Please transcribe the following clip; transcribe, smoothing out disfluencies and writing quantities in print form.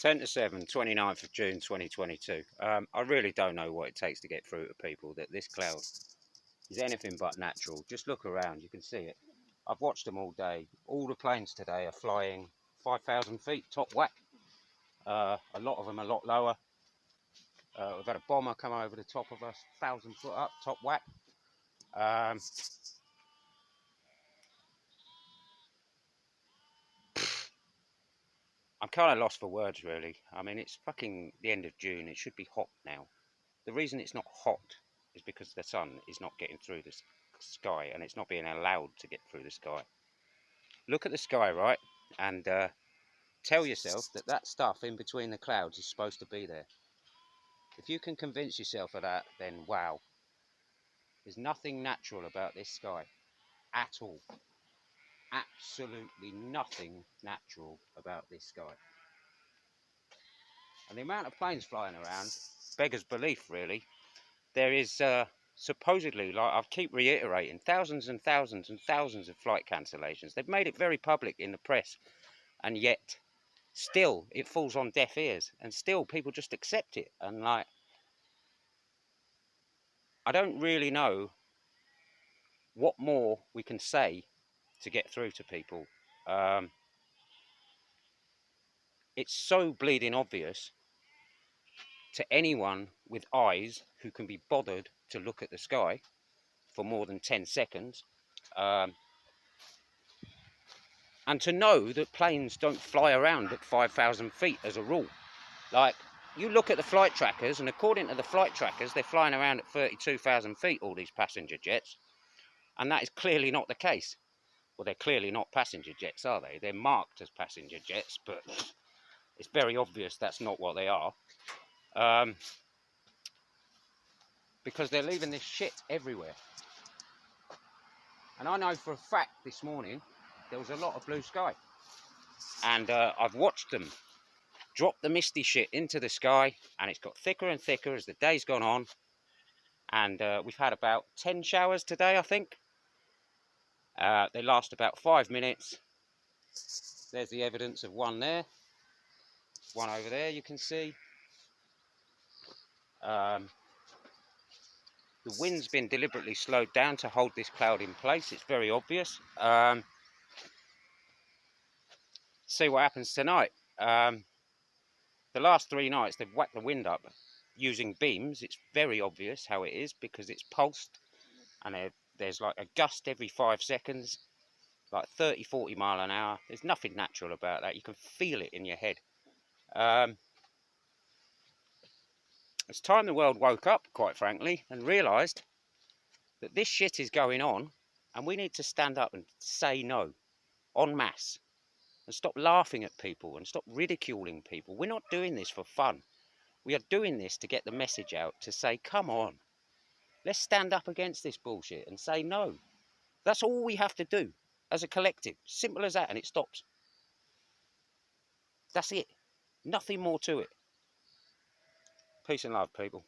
10 to 7, 29th of June 2022. I really don't know what it takes to get through to people that this cloud is anything but natural. Just look around, you can see it. I've watched them all day. All the planes today are flying 5,000 feet, top whack. A lot of them a lot lower. We've had a bomber come over the top of us, 1,000 foot up, top whack. I'm kind of lost for words, really. I mean, it's fucking the end of June. It should be hot now. The reason it's not hot is because the sun is not getting through the sky, and it's not being allowed to get through the sky. Look at the sky, right? And tell yourself that that stuff in between the clouds is supposed to be there. If you can convince yourself of that, then wow. There's nothing natural about this sky at all. Absolutely nothing natural about this sky. And the amount of planes flying around beggars belief, really. There is supposedly, like I keep reiterating, thousands and thousands and thousands of flight cancellations. They've made it very public in the press, and yet still it falls on deaf ears, and still people just accept it. And like, I don't really know what more we can say to get through to people. It's so bleeding obvious to anyone with eyes who can be bothered to look at the sky for more than 10 seconds. And to know that planes don't fly around at 5,000 feet as a rule. Like, you look at the flight trackers, and according to the flight trackers, they're flying around at 32,000 feet, all these passenger jets. And that is clearly not the case. Well, they're clearly not passenger jets, are they? They're marked as passenger jets, but it's very obvious that's not what they are. Because they're leaving this shit everywhere. And I know for a fact this morning, there was a lot of blue sky. And I've watched them drop the misty shit into the sky, and it's got thicker and thicker as the day's gone on. And we've had about 10 showers today, I think. They last about 5 minutes. There's the evidence of one there. One over there you can see. The wind's been deliberately slowed down to hold this cloud in place. It's very obvious. See what happens tonight. The last 3 nights they've whacked the wind up using beams. It's very obvious how it is because it's pulsed, and there's like a gust every 5 seconds, like 30-40 mile an hour. There's nothing natural about that. You can feel it in your head. It's time the world woke up, quite frankly, and realised that this shit is going on, and we need to stand up and say no en masse, and stop laughing at people and stop ridiculing people. We're not doing this for fun. We are doing this to get the message out, to say, come on, let's stand up against this bullshit and say no. That's all we have to do as a collective. Simple as that, and it stops. That's it. Nothing more to it. Peace and love, people.